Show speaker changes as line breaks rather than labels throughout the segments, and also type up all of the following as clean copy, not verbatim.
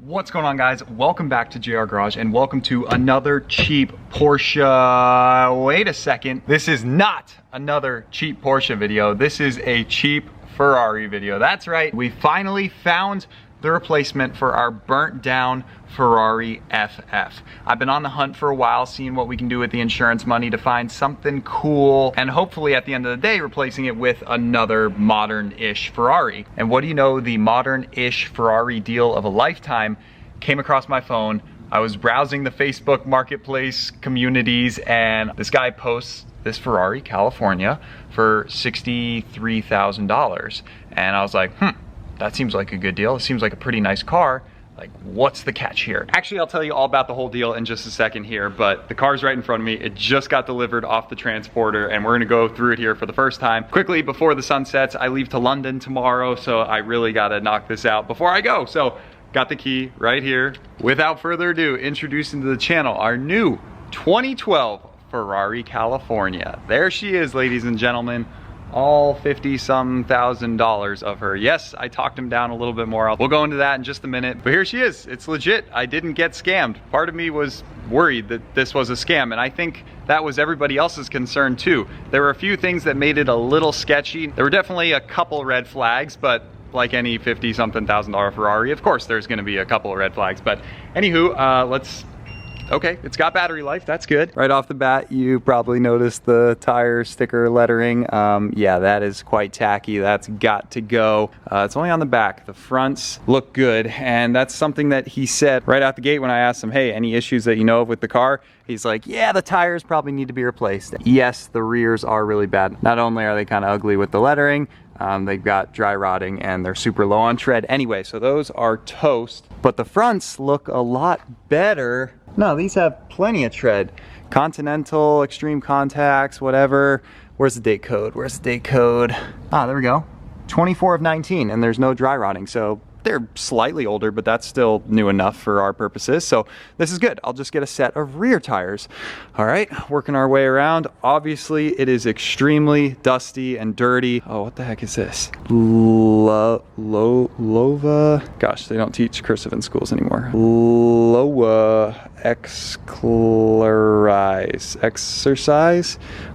What's going on, guys? Welcome back to JR Garage and welcome to another cheap Porsche. Wait a second, this is not another cheap Porsche video. This is a cheap Ferrari video. That's right, we finally found the replacement for our burnt down Ferrari FF. I've been on the hunt for a while, seeing what we can do with the insurance money to find something cool and hopefully at the end of the day replacing it with another modern-ish Ferrari. And what do you know, the modern-ish Ferrari deal of a lifetime came across my phone. I was browsing the Facebook marketplace communities and this guy posts this Ferrari California for $63,000 and I was like, that seems like a good deal. It seems like a pretty nice car. Like, what's the catch here? Actually, I'll tell you all about the whole deal in just a second here, but the car's right in front of me. It just got delivered off the transporter and we're gonna go through it here for the first time. Quickly, before the sun sets, I leave to London tomorrow, so I really gotta knock this out before I go. So, got the key right here. Without further ado, introducing to the channel our new 2012 Ferrari California. There she is, ladies and gentlemen. All 50-some thousand dollars of her. Yes, I talked him down a little bit more. We'll go into that in just a minute. But here she is. It's legit. I didn't get scammed. Part of me was worried that this was a scam, and I think that was everybody else's concern too. There were a few things that made it a little sketchy. There were definitely a couple red flags, but like any 50-something thousand dollar Ferrari, of course there's gonna be a couple of red flags. But anywho, okay, it's got battery life, that's good. Right off the bat, you probably noticed the tire sticker lettering. Yeah, that is quite tacky. That's got to go. It's only on the back. The fronts look good, and that's something that he said right out the gate when I asked him, hey, any issues that you know of with the car? He's like, yeah, the tires probably need to be replaced. Yes, the rears are really bad. Not only are they kind of ugly with the lettering, they've got dry rotting and they're super low on tread. Anyway, so those are toast, but the fronts look a lot better. No, these have plenty of tread. Continental, extreme contacts, whatever. Where's the date code? Where's the date code? Ah, there we go. 24 of 19, and there's no dry rotting. So they're slightly older, but that's still new enough for our purposes. So this is good. I'll just get a set of rear tires. All right, working our way around. Obviously, it is extremely dusty and dirty. Oh, what the heck is this? Lova? Gosh, they don't teach cursive in schools anymore. Loa exercise?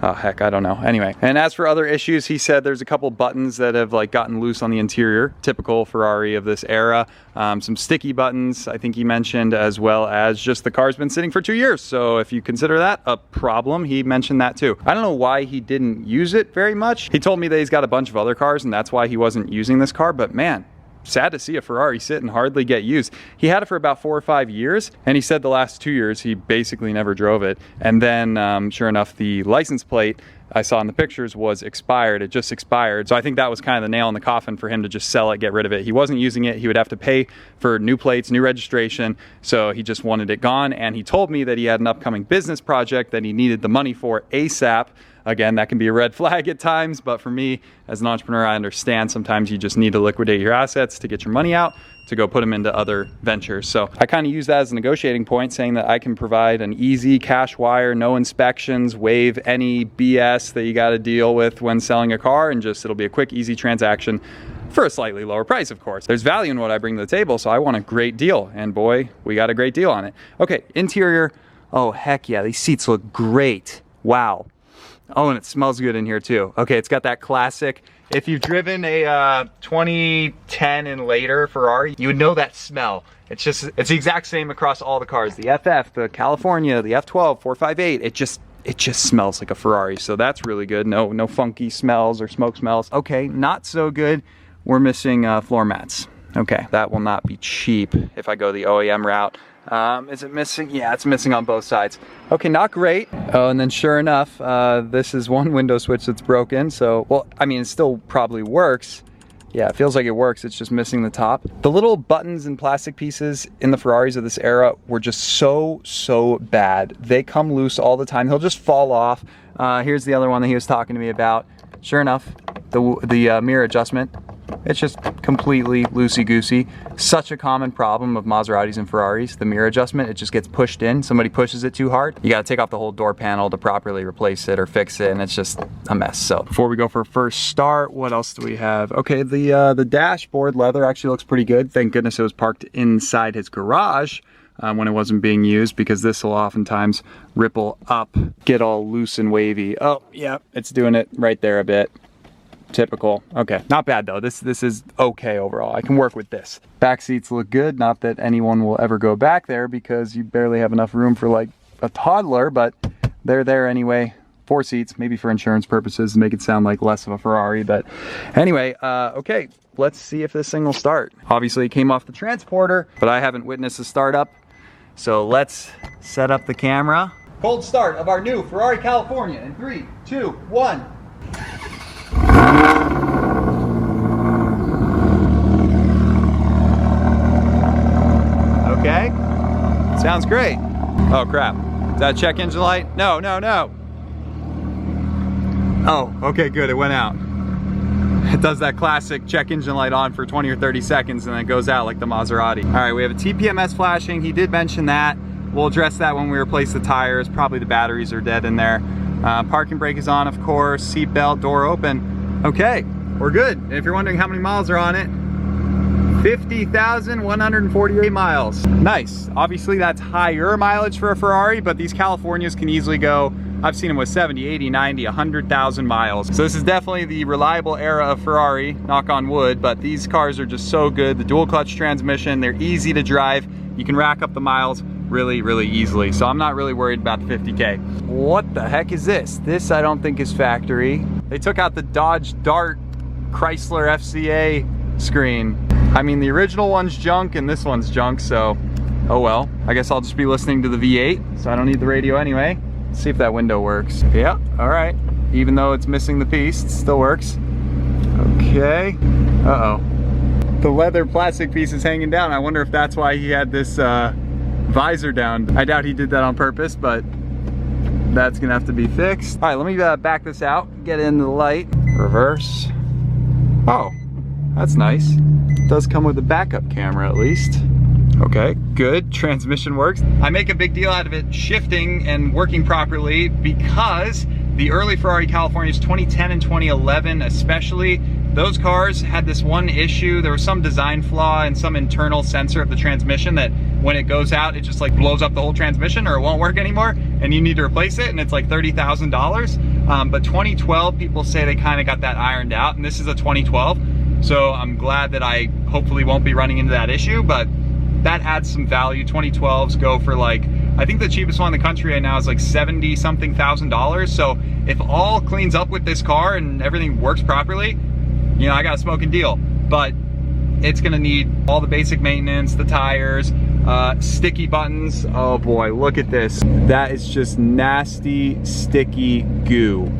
Oh, heck, I don't know. Anyway, and as for other issues, he said there's a couple buttons that have like gotten loose on the interior, typical Ferrari of this era. Some sticky buttons, I think he mentioned, as well as just the car's been sitting for 2 years. So if you consider that a problem, he mentioned that too. I don't know why he didn't use it very much. He told me that he's got a bunch of other cars and that's why he wasn't using this car, but man, sad to see a Ferrari sit and hardly get used. He had it for about 4 or 5 years, and he said the last 2 years he basically never drove it. And then, sure enough, the license plate I saw in the pictures was expired. It just expired. So I think that was kind of the nail in the coffin for him to just sell it, get rid of it. He wasn't using it. He would have to pay for new plates, new registration. So he just wanted it gone. And he told me that he had an upcoming business project that he needed the money for ASAP. Again, that can be a red flag at times, but for me, as an entrepreneur, I understand sometimes you just need to liquidate your assets to get your money out to go put them into other ventures. So I kind of use that as a negotiating point, saying that I can provide an easy cash wire, no inspections, waive any BS that you got to deal with when selling a car, and just it'll be a quick, easy transaction for a slightly lower price, of course. There's value in what I bring to the table, so I want a great deal, and boy, we got a great deal on it. Okay, interior. Oh, heck yeah, these seats look great. Wow. Oh, and it smells good in here too. Okay, it's got that classic. If you've driven a 2010 and later Ferrari, you would know that smell. It's the exact same across all the cars. The FF, the California, the F12, 458, it just smells like a Ferrari. So that's really good. No funky smells or smoke smells. Okay, not so good. We're missing floor mats. Okay, that will not be cheap if I go the OEM route. Is it missing? Yeah, it's missing on both sides. Okay, not great. Oh, and then sure enough, this is one window switch that's broken. So, well, I mean, it still probably works. Yeah, it feels like it works. It's just missing the top. The little buttons and plastic pieces in the Ferraris of this era were just so bad. They come loose all the time. They'll just fall off. Here's the other one that he was talking to me about. Sure enough, the mirror adjustment It's just completely loosey-goosey. Such a common problem of Maseratis and Ferraris, the mirror adjustment, it just gets pushed in. Somebody pushes it too hard. You gotta take off the whole door panel to properly replace it or fix it, and it's just a mess. So before we go for first start, what else do we have? Okay, the dashboard leather actually looks pretty good. Thank goodness it was parked inside his garage when it wasn't being used, because this will oftentimes ripple up, get all loose and wavy. Oh, yeah, it's doing it right there a bit. Typical. Okay, not bad though. This is okay overall. I can work with this. Back seats look good. Not that anyone will ever go back there because you barely have enough room for like a toddler, but they're there anyway. 4 seats, maybe for insurance purposes to make it sound like less of a Ferrari, but anyway, okay, let's see if this thing will start. Obviously it came off the transporter, but I haven't witnessed a startup, so let's set up the camera. Cold start of our new Ferrari California in 3, 2, 1. Okay, sounds great. Oh crap, is that a check engine light? No, no, no. Oh, okay, good, it went out. It does that classic check engine light on for 20 or 30 seconds and then it goes out like the Maserati. All right, we have a TPMS flashing. He did mention that. We'll address that when we replace the tires. Probably the batteries are dead in there. Parking brake is on, of course. Seat belt, door open. Okay, we're good. And if you're wondering how many miles are on it, 50,148 miles. Nice. Obviously that's higher mileage for a Ferrari, but these Californias can easily go, I've seen them with 70, 80, 90, 100,000 miles. So this is definitely the reliable era of Ferrari, knock on wood, but these cars are just so good. The dual clutch transmission, they're easy to drive. You can rack up the miles really, really easily. So I'm not really worried about the 50K. What the heck is this? This I don't think is factory. They took out the Dodge Dart Chrysler FCA screen. I mean, the original one's junk and this one's junk, so oh well. I guess I'll just be listening to the V8, so I don't need the radio anyway. Let's see if that window works. Yeah, all right. Even though it's missing the piece, it still works. Okay. Uh-oh. The leather plastic piece is hanging down. I wonder if that's why he had this visor down. I doubt he did that on purpose, but that's gonna have to be fixed. All right, let me back this out, get into the light. Reverse. Oh, that's nice. It does come with a backup camera at least. Okay, good, transmission works. I make a big deal out of it shifting and working properly because the early Ferrari Californias, 2010 and 2011 especially, those cars had this one issue. There was some design flaw in some internal sensor of the transmission that when it goes out, it just like blows up the whole transmission or it won't work anymore and you need to replace it and it's like $30,000. But 2012, people say they kind of got that ironed out and this is a 2012. So I'm glad that I hopefully won't be running into that issue, but that adds some value. 2012s go for like, I think the cheapest one in the country right now is like $70-something thousand. So if all cleans up with this car and everything works properly, you know, I got a smoking deal. But it's gonna need all the basic maintenance, the tires, sticky buttons. Oh boy, look at this. That is just nasty, sticky goo.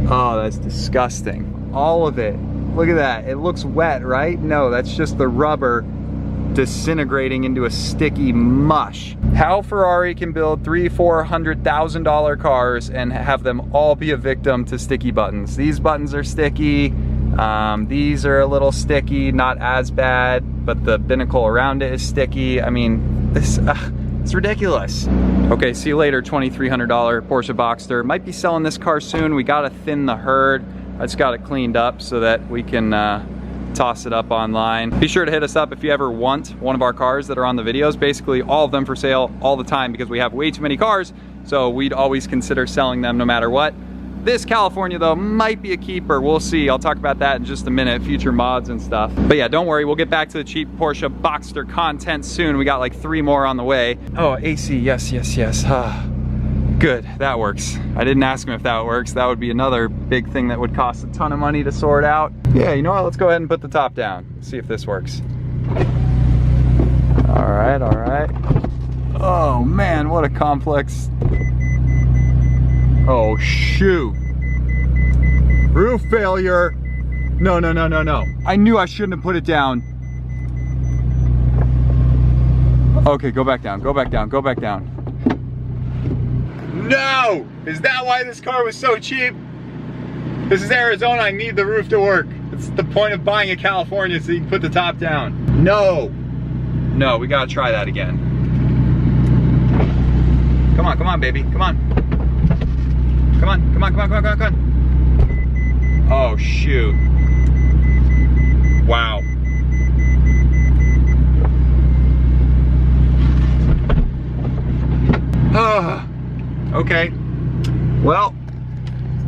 Oh, that's disgusting. All of it. Look at that. It looks wet, right? No, that's just the rubber disintegrating into a sticky mush. How Ferrari can build $300,000-$400,000 cars and have them all be a victim to sticky buttons. These buttons are sticky. These are a little sticky, not as bad, but the binnacle around it is sticky. I mean, it's ridiculous. Okay, see you later, $2,300 Porsche Boxster. Might be selling this car soon. We gotta thin the herd. I just got it cleaned up so that we can toss it up online. Be sure to hit us up if you ever want one of our cars that are on the videos. Basically all of them for sale all the time because we have way too many cars, so we'd always consider selling them no matter what. This California though might be a keeper. We'll see. I'll talk about that in just a minute, future mods and stuff. But yeah, don't worry, we'll get back to the cheap Porsche Boxster content soon. We got like 3 more on the way. Oh, AC, yes, yes, yes. Good, that works. I didn't ask him if that works. That would be another big thing that would cost a ton of money to sort out. Yeah, you know what? Let's go ahead and put the top down. See if this works. All right, all right. Oh man, what a complex. Oh shoot. Roof failure. No, no, no, no, no. I knew I shouldn't have put it down. Okay, go back down, go back down, go back down. No! Is that why this car was so cheap? This is Arizona, I need the roof to work. It's the point of buying a California, so you can put the top down. No, no, we gotta try that again. Come on, baby, come on. Come on. Oh, shoot. Wow. Okay. Well,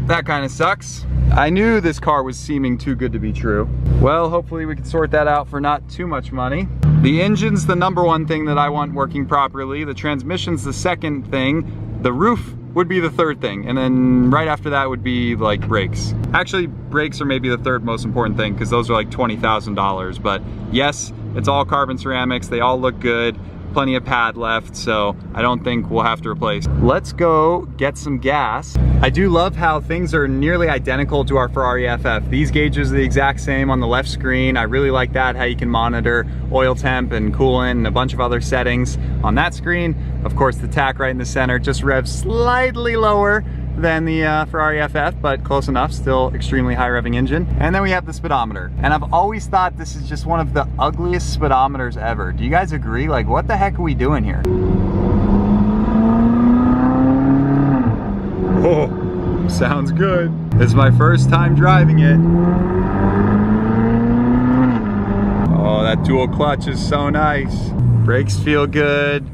that kind of sucks. I knew this car was seeming too good to be true. Well, hopefully we can sort that out for not too much money. The engine's the number one thing that I want working properly. The transmission's the second thing. The roof would be the third thing. And then right after that would be like brakes. Actually, brakes are maybe the third most important thing because those are like $20,000. But yes, it's all carbon ceramics. They all look good. Plenty of pad left, so I don't think we'll have to replace. Let's go get some gas. I do love how things are nearly identical to our Ferrari FF. These gauges are the exact same on the left screen. I really like that, how you can monitor oil temp and coolant and a bunch of other settings on that screen. Of course, the tach right in the center just revs slightly lower than the Ferrari FF, but close enough, still extremely high revving engine. And then we have the speedometer. And I've always thought this is just one of the ugliest speedometers ever. Do you guys agree? Like, what the heck are we doing here? Oh, sounds good. This is my first time driving it. Oh, that dual clutch is so nice. Brakes feel good.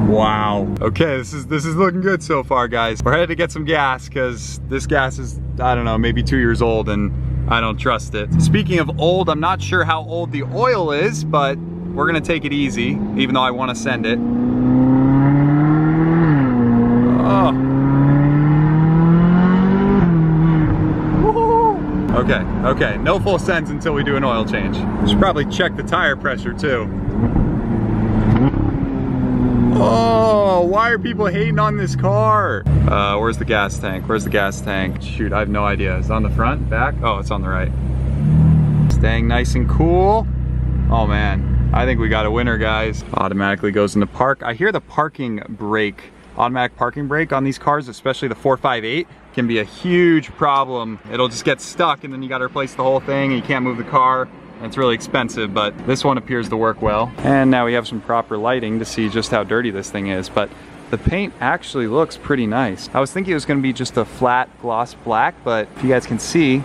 Wow. Okay, this is looking good so far, guys. We're headed to get some gas because this gas is, I don't know, maybe 2 years old and I don't trust it. Speaking of old, I'm not sure how old the oil is, but we're gonna take it easy, even though I want to send it. Oh. Okay, no full sends until we do an oil change. Should probably check the tire pressure too. Oh, why are people hating on this car? Where's the gas tank? Where's the gas tank? Shoot, I have no idea. Is it on the front, back? Oh, it's on the right. Staying nice and cool. Oh man, I think we got a winner, guys. Automatically goes into park. I hear the parking brake, automatic parking brake on these cars, especially the 458, can be a huge problem. It'll just get stuck and then you gotta replace the whole thing and you can't move the car. It's really expensive, but this one appears to work well. And now we have some proper lighting to see just how dirty this thing is, but the paint actually looks pretty nice. I was thinking it was gonna be just a flat gloss black, but if you guys can see,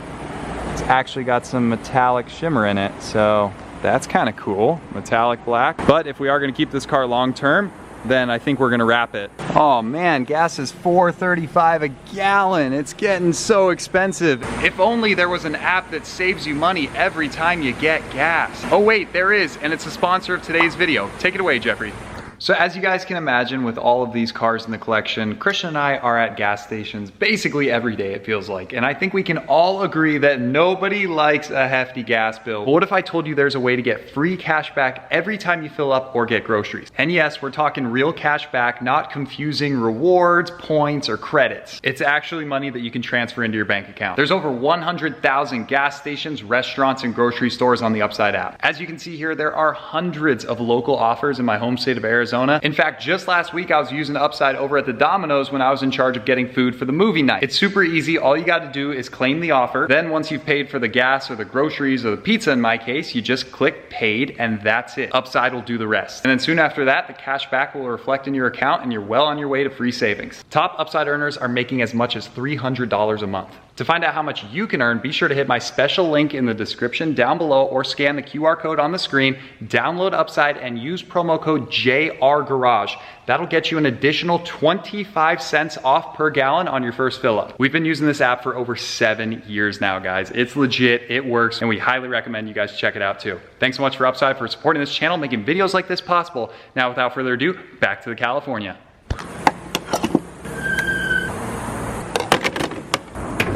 it's actually got some metallic shimmer in it, so that's kind of cool, metallic black. But if we are gonna keep this car long term, then I think we're gonna wrap it. Oh man, gas is $4.35 a gallon. It's getting so expensive. If only there was an app that saves you money every time you get gas. Oh wait, there is, and it's the sponsor of today's video. Take it away, Jeffrey. So as you guys can imagine, with all of these cars in the collection, Christian and I are at gas stations basically every day, it feels like. And I think we can all agree that nobody likes a hefty gas bill. But what if I told you there's a way to get free cash back every time you fill up or get groceries? And yes, we're talking real cash back, not confusing rewards, points, or credits. It's actually money that you can transfer into your bank account. There's over 100,000 gas stations, restaurants, and grocery stores on the Upside app. As you can see here, there are hundreds of local offers in my home state of Arizona. In fact, just last week I was using Upside over at the Domino's when I was in charge of getting food for the movie night. It's super easy. All you got to do is claim the offer. Then once you've paid for the gas or the groceries or the pizza in my case, you just click paid and that's it. Upside will do the rest. And then soon after that, the cash back will reflect in your account and you're well on your way to free savings. Top Upside earners are making as much as $300 a month. To find out how much you can earn, be sure to hit my special link in the description down below or scan the QR code on the screen, download Upside and use promo code JRGarage. That'll get you an additional 25 cents off per gallon on your first fill up. We've been using this app for over 7 years now, guys. It's legit, it works, and we highly recommend you guys check it out too. Thanks so much for Upside for supporting this channel, making videos like this possible. Now without further ado, back to the California.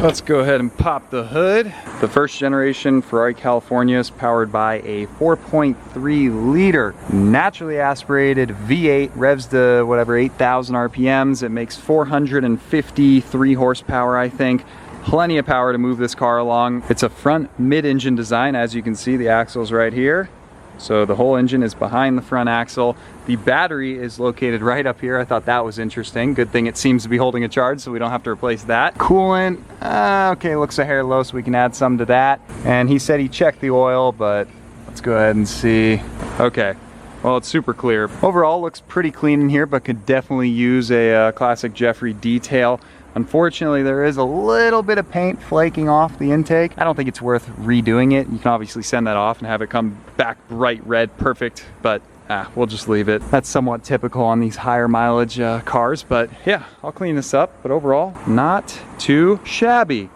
Let's go ahead and pop the hood. The first generation Ferrari California is powered by a 4.3 liter naturally aspirated V8, revs to whatever 8,000 RPMs. It makes 453 horsepower, I think. Plenty of power to move this car along. It's a front mid-engine design, as you can see, the axle's right here. So the whole engine is behind the front axle. The battery is located right up here. I thought that was interesting. Good thing it seems to be holding a charge, so we don't have to replace that. Coolant, okay, looks a hair low, so we can add some to that. And he said he checked the oil, but let's go ahead and see. Okay, well, it's super clear. Overall, looks pretty clean in here, but could definitely use a classic Jeffrey detail. Unfortunately, there is a little bit of paint flaking off the intake. I don't think it's worth redoing it. You can obviously send that off and have it come back bright red, perfect, but we'll just leave it. That's somewhat typical on these higher mileage cars, but yeah, I'll clean this up. But overall, not too shabby.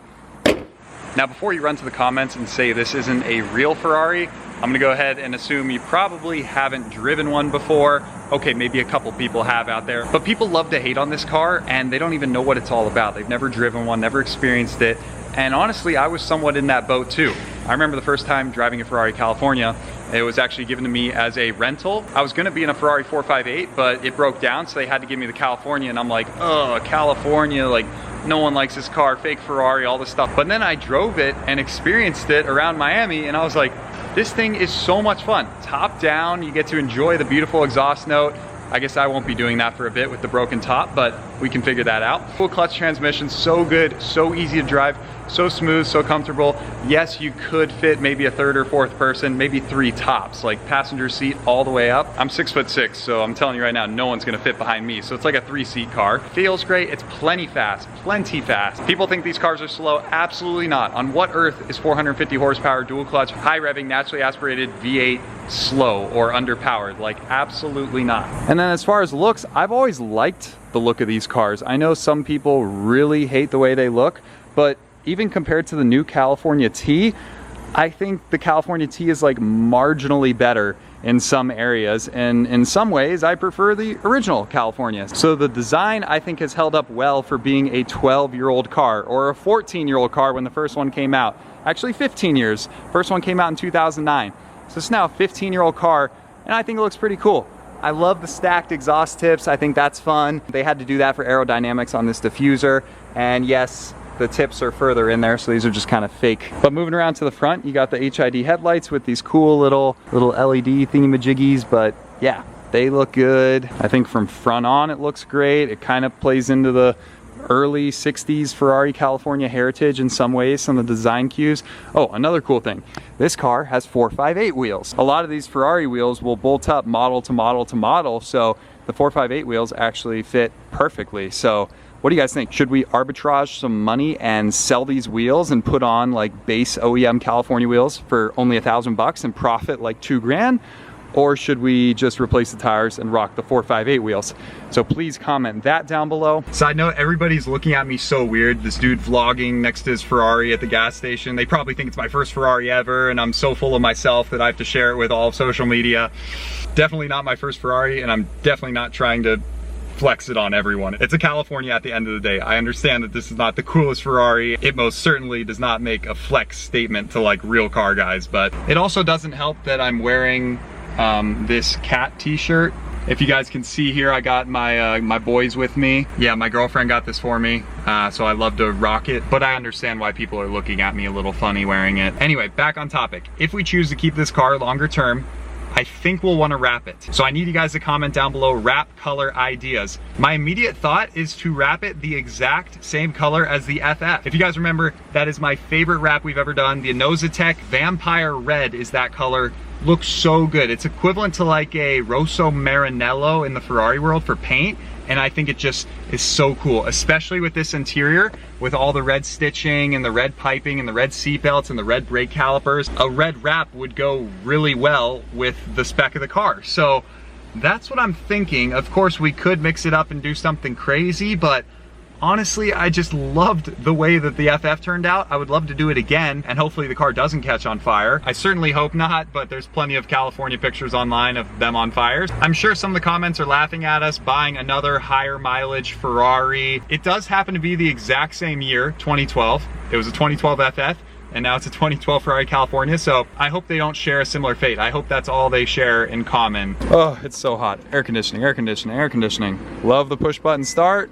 Now, before you run to the comments and say this isn't a real Ferrari, I'm gonna go ahead and assume you probably haven't driven one before. Okay, maybe a couple people have out there, but people love to hate on this car and they don't even know what it's all about. They've never driven one, never experienced it. And honestly, I was somewhat in that boat too. I remember the first time driving a Ferrari California, it was actually given to me as a rental. I was gonna be in a Ferrari 458, but it broke down, so they had to give me the California, and I'm like, oh, California, like, no one likes this car, fake Ferrari, all this stuff. But then I drove it and experienced it around Miami, and I was like, this thing is so much fun. Top down, you get to enjoy the beautiful exhaust note. I guess I won't be doing that for a bit with the broken top, but we can figure that out. Full clutch transmission, so good, so easy to drive, so smooth, so comfortable. Yes, you could fit maybe a third or fourth person, maybe 3 tops, like passenger seat all the way up. I'm 6'6", so I'm telling you right now, no one's gonna fit behind me. So it's like a 3-seat car. Feels great, it's plenty fast, plenty fast. People think these cars are slow, absolutely not. On what earth is 450 horsepower, dual clutch, high revving, naturally aspirated V8 slow or underpowered? Like, absolutely not. And then as far as looks, I've always liked the look of these cars. I know some people really hate the way they look, but even compared to the new California T, I think the California T is like marginally better in some areas, and in some ways I prefer the original California. So the design, I think, has held up well for being a 12-year-old car or a 14-year-old car when the first one came out. Actually 15 years. First one came out in 2009. So it's now a 15-year-old car, and I think it looks pretty cool. I love the stacked exhaust tips. I think that's fun. They had to do that for aerodynamics on this diffuser. And yes, the tips are further in there, so these are just kind of fake. But moving around to the front, you got the HID headlights with these cool little LED thingamajiggies, but yeah, they look good. I think from front on, it looks great. It kind of plays into the early 60s Ferrari California heritage in some ways, some of the design cues. Oh, another cool thing. This car has 458 wheels. A lot of these Ferrari wheels will bolt up model to model to model, so the 458 wheels actually fit perfectly. So what do you guys think? Should we arbitrage some money and sell these wheels and put on like base OEM California wheels for only $1,000 and profit like $2 grand? Or should we just replace the tires and rock the 458 wheels? So please comment that down below. Side note, everybody's looking at me so weird. This dude vlogging next to his Ferrari at the gas station. They probably think it's my first Ferrari ever, and I'm so full of myself that I have to share it with all of social media. Definitely not my first Ferrari, and I'm definitely not trying to flex it on everyone. It's a California at the end of the day. I understand that this is not the coolest Ferrari. It most certainly does not make a flex statement to like real car guys, but it also doesn't help that I'm wearing this cat t-shirt. If you guys can see here, I got my my boys with me. Yeah, my girlfriend got this for me, so I love to rock it, but I understand why people are looking at me a little funny wearing it. Anyway, back on topic. If we choose to keep this car longer term, I think we'll want to wrap it. So I need you guys to comment down below wrap color ideas. My immediate thought is to wrap it the exact same color as the FF. If you guys remember, that is my favorite wrap we've ever done. The Inozatec Vampire Red is that color. Looks so good. It's equivalent to like a Rosso Maranello in the Ferrari world for paint, and I think it just is so cool, especially with this interior, with all the red stitching and the red piping and the red seat belts and the red brake calipers. A red wrap would go really well with the spec of the car. So that's what I'm thinking. Of course, we could mix it up and do something crazy, but honestly, I just loved the way that the FF turned out. I would love to do it again, and hopefully the car doesn't catch on fire. I certainly hope not, but there's plenty of California pictures online of them on fires. I'm sure some of the comments are laughing at us buying another higher mileage Ferrari. It does happen to be the exact same year, 2012. It was a 2012 FF, and now it's a 2012 Ferrari California, so I hope they don't share a similar fate. I hope that's all they share in common. Oh, it's so hot. Air conditioning, air conditioning, air conditioning. Love the push button start.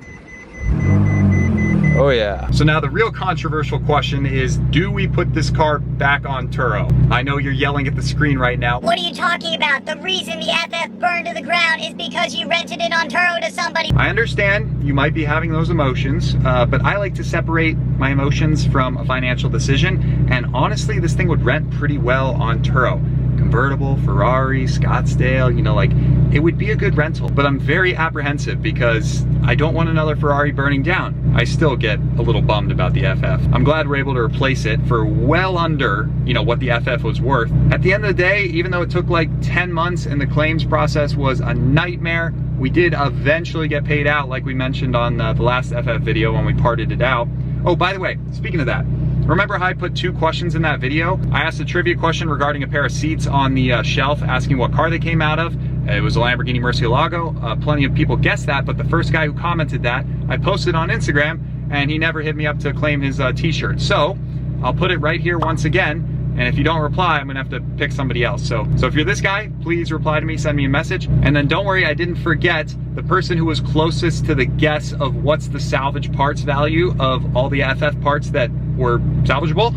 Oh yeah. So now the real controversial question is, do we put this car back on Turo? I know you're yelling at the screen right now.
What are you talking about? The reason the FF burned to the ground is because you rented it on Turo to somebody.
I understand you might be having those emotions, but I like to separate my emotions from a financial decision. And honestly, this thing would rent pretty well on Turo. Convertible, Ferrari, Scottsdale, you know, like, it would be a good rental. But I'm very apprehensive because I don't want another Ferrari burning down. I still get a little bummed about the FF. I'm glad we're able to replace it for well under, you know, what the FF was worth. At the end of the day, even though it took like 10 months and the claims process was a nightmare, we did eventually get paid out, like we mentioned on the last FF video when we parted it out. Oh, by the way, speaking of that, remember how I put 2 questions in that video? I asked a trivia question regarding a pair of seats on the shelf, asking what car they came out of. It was a Lamborghini Murcielago. Plenty of people guessed that, but the first guy who commented that, I posted on Instagram, and he never hit me up to claim his t-shirt. So I'll put it right here once again. And if you don't reply, I'm gonna have to pick somebody else. So if you're this guy, please reply to me, send me a message. And then don't worry, I didn't forget the person who was closest to the guess of what's the salvage parts value of all the FF parts that were salvageable.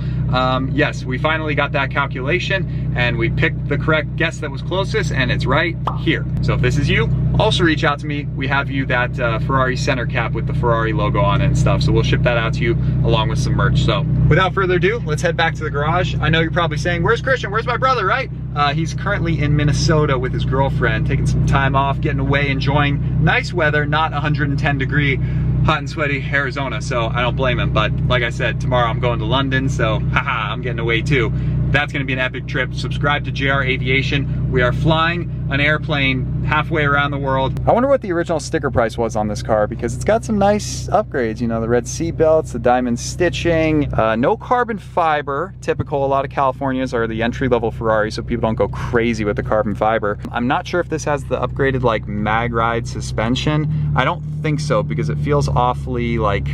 Yes, we finally got that calculation and we picked the correct guess that was closest, and it's right here. So if this is you, also reach out to me. We have you that Ferrari center cap with the Ferrari logo on it and stuff. So we'll ship that out to you along with some merch. So without further ado, let's head back to the garage. I know you're probably saying, where's Christian? Where's my brother, right? He's currently in Minnesota with his girlfriend, taking some time off, getting away, enjoying nice weather, not 110 degree hot and sweaty Arizona. So I don't blame him. But like I said, tomorrow I'm going to London. So haha, I'm getting away too. That's gonna be an epic trip. Subscribe to JR Aviation. We are flying an airplane halfway around the world. I wonder what the original sticker price was on this car, because it's got some nice upgrades. You know, the red seat belts, the diamond stitching, no carbon fiber. Typical, a lot of Californias are the entry-level Ferrari, so people don't go crazy with the carbon fiber. I'm not sure if this has the upgraded like mag ride suspension. I don't think so, because it feels awfully like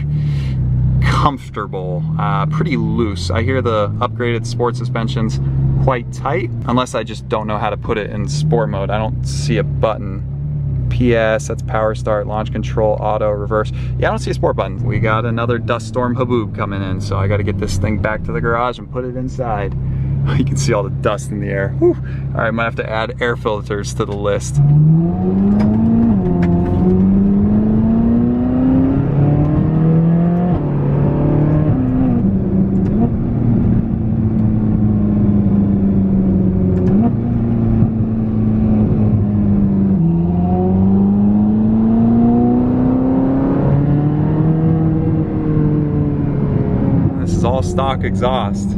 comfortable, pretty loose. I hear the upgraded sport suspension's quite tight, unless I just don't know how to put it in sport mode. I don't see a button. PS, that's power start, launch control, auto, reverse. Yeah, I don't see a sport button. We got another dust storm haboob coming in, so I gotta get this thing back to the garage and put it inside. You can see all the dust in the air. Whew. All right, might have to add air filters to the list. All stock exhaust.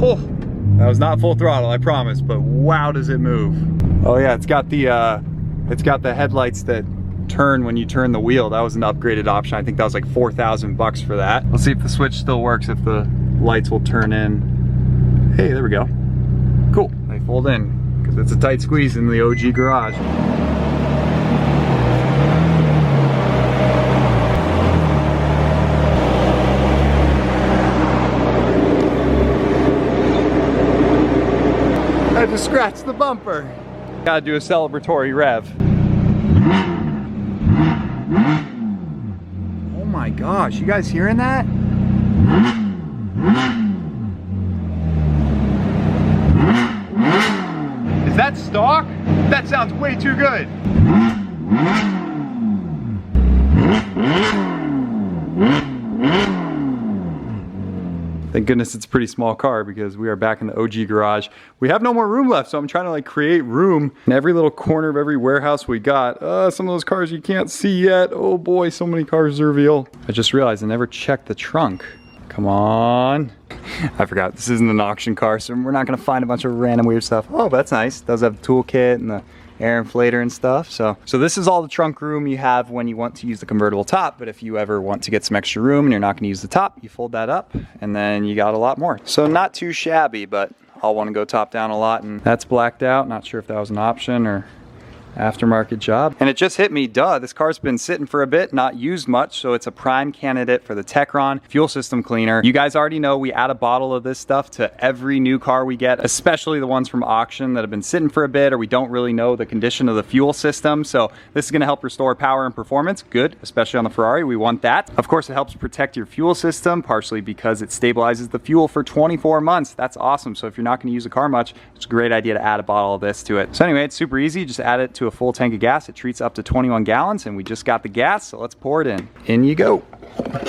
Oh, that was not full throttle, I promise, but wow, does it move. Oh yeah, it's got the headlights that turn when you turn the wheel. That was an upgraded option. I think that was like 4,000 bucks for that. Let's see if the switch still works, if the lights will turn in. Hey, there we go. Cool, they fold in. It's a tight squeeze in the OG garage. I just scratched the bumper. Gotta do a celebratory rev. Oh my gosh, you guys hearing that? Is that stock? That sounds way too good. Thank goodness it's a pretty small car, because we are back in the OG garage. We have no more room left, so I'm trying to like create room in every little corner of every warehouse we got. Some of those cars you can't see yet. Oh boy, so many cars to reveal. I just realized I never checked the trunk. Come on. I forgot, this isn't an auction car, so we're not gonna find a bunch of random weird stuff. Oh, but that's nice. It does have the toolkit and the air inflator and stuff. So this is all the trunk room you have when you want to use the convertible top, but if you ever want to get some extra room and you're not gonna use the top, you fold that up and then you got a lot more. So not too shabby, but I'll wanna go top down a lot, and that's blacked out. Not sure if that was an option or aftermarket job. And it just hit me, duh, this car's been sitting for a bit, not used much, so it's a prime candidate for the Techron fuel system cleaner. You guys already know we add a bottle of this stuff to every new car we get, especially the ones from auction that have been sitting for a bit or we don't really know the condition of the fuel system. So this is gonna help restore power and performance. Good, especially on the Ferrari, we want that. Of course, it helps protect your fuel system, partially because it stabilizes the fuel for 24 months. That's awesome. So if you're not gonna use the car much, it's a great idea to add a bottle of this to it. So anyway, it's super easy. Just add it to a full tank of gas. It treats up to 21 gallons and we just got the gas, so let's pour it in. In you go.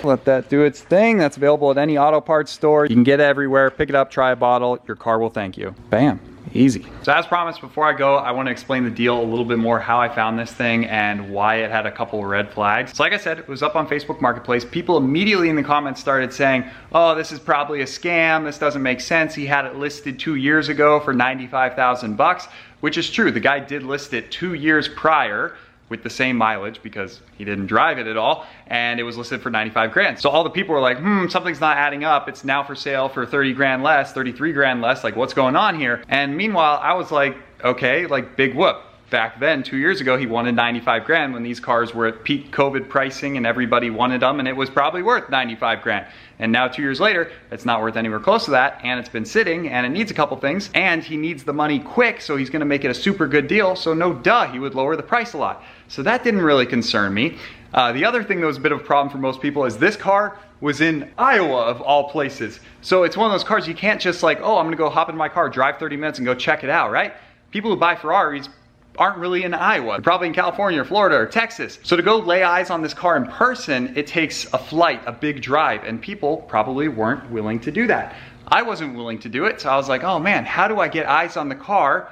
Let that do its thing. That's available at any auto parts store. You can get it everywhere. Pick it up, try a bottle. Your car will thank you. Bam. Easy. So as promised, before I go, I want to explain the deal a little bit more, how I found this thing and why it had a couple of red flags. So like I said, it was up on Facebook Marketplace. People immediately in the comments started saying, oh, this is probably a scam. This doesn't make sense. He had it listed 2 years ago for 95,000 bucks, which is true. The guy did list it 2 years prior with the same mileage because he didn't drive it at all, and it was listed for 95 grand. So all the people were like, something's not adding up. It's now for sale for 30 grand less, 33 grand less, like what's going on here? And meanwhile, I was like, okay, like big whoop. Back then, 2 years ago, he wanted 95 grand when these cars were at peak COVID pricing and everybody wanted them and it was probably worth 95 grand. And now 2 years later, it's not worth anywhere close to that and it's been sitting and it needs a couple things and he needs the money quick, so he's gonna make it a super good deal. So no duh, he would lower the price a lot. So that didn't really concern me. The other thing that was a bit of a problem for most people is this car was in Iowa of all places. So it's one of those cars you can't just like, oh, I'm gonna go hop in my car, drive 30 minutes and go check it out, right? People who buy Ferraris aren't really in Iowa. They're probably in California or Florida or Texas. So to go lay eyes on this car in person, it takes a flight, a big drive, and people probably weren't willing to do that. I wasn't willing to do it, so I was like, oh man, how do I get eyes on the car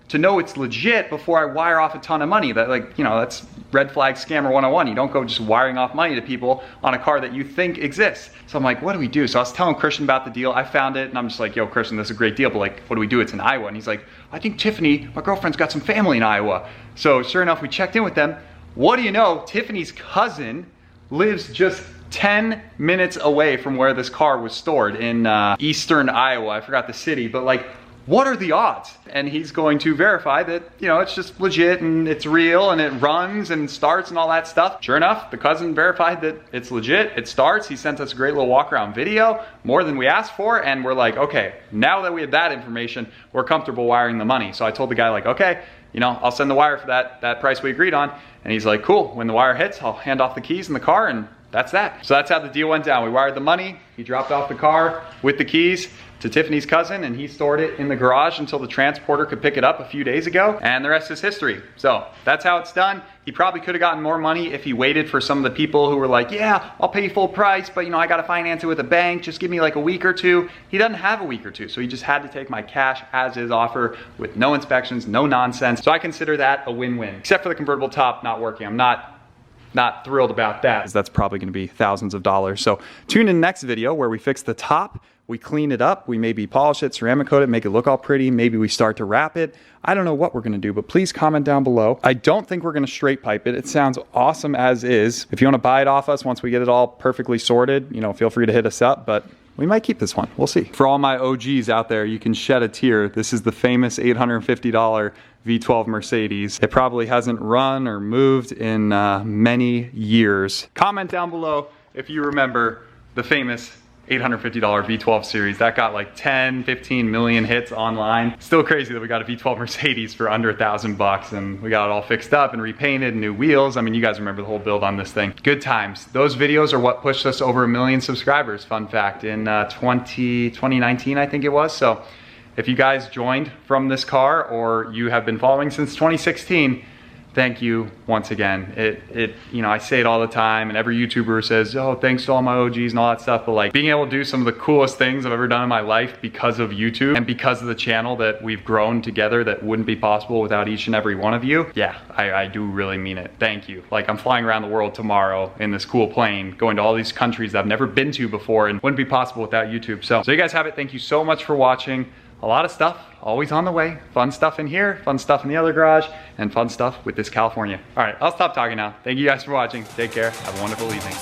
to know it's legit before I wire off a ton of money? That, like, you know, that's red flag scammer 101. You don't go just wiring off money to people on a car that you think exists. So I'm like, what do we do? So I was telling Christian about the deal. I found it and I'm just like, yo, Christian, this is a great deal, but like, what do we do? It's in Iowa. And he's like, I think Tiffany, my girlfriend's got some family in Iowa. So sure enough, we checked in with them. What do you know? Tiffany's cousin lives just 10 minutes away from where this car was stored in eastern Iowa. I forgot the city, but like, what are the odds? And he's going to verify that, you know, it's just legit and it's real and it runs and starts and all that stuff. Sure enough, the cousin verified that it's legit, it starts. He sent us a great little walk around video, more than we asked for, and we're like, okay, now that we have that information, we're comfortable wiring the money. So I told the guy like, okay, you know, I'll send the wire for that price we agreed on. And he's like, cool, when the wire hits, I'll hand off the keys in the car and that's that. So that's how the deal went down. We wired the money, he dropped off the car with the keys to Tiffany's cousin and he stored it in the garage until the transporter could pick it up a few days ago, and the rest is history. So that's how it's done. He probably could have gotten more money if he waited for some of the people who were like, yeah, I'll pay you full price, but you know, I gotta finance it with a bank, just give me like a week or two. He doesn't have a week or two, so he just had to take my cash as is offer with no inspections, no nonsense. So I consider that a win-win, except for the convertible top not working. I'm not thrilled about that. That's probably gonna be thousands of dollars. So tune in the next video where we fix the top, we clean it up, we maybe polish it, ceramic coat it, make it look all pretty, maybe we start to wrap it. I don't know what we're gonna do, but please comment down below. I don't think we're gonna straight pipe it. It sounds awesome as is. If you wanna buy it off us once we get it all perfectly sorted, you know, feel free to hit us up, but we might keep this one, we'll see. For all my OGs out there, you can shed a tear. This is the famous $850 V12 Mercedes. It probably hasn't run or moved in many years. Comment down below if you remember the famous $850 V12 series. That got like 10, 15 million hits online. Still crazy that we got a V12 Mercedes for under $1,000 and we got it all fixed up and repainted and new wheels. I mean, you guys remember the whole build on this thing. Good times. Those videos are what pushed us over 1 million subscribers, fun fact, in 2019, I think it was. So if you guys joined from this car or you have been following since 2016, thank you once again. You know, I say it all the time and every YouTuber says, oh, thanks to all my OGs and all that stuff, but like being able to do some of the coolest things I've ever done in my life because of YouTube and because of the channel that we've grown together that wouldn't be possible without each and every one of you. Yeah, I do really mean it. Thank you. Like, I'm flying around the world tomorrow in this cool plane, going to all these countries that I've never been to before and wouldn't be possible without YouTube. So you guys have it. Thank you so much for watching. A lot of stuff always on the way. Fun stuff in here, fun stuff in the other garage, and fun stuff with this California. All right, I'll stop talking now. Thank you guys for watching. Take care. Have a wonderful evening.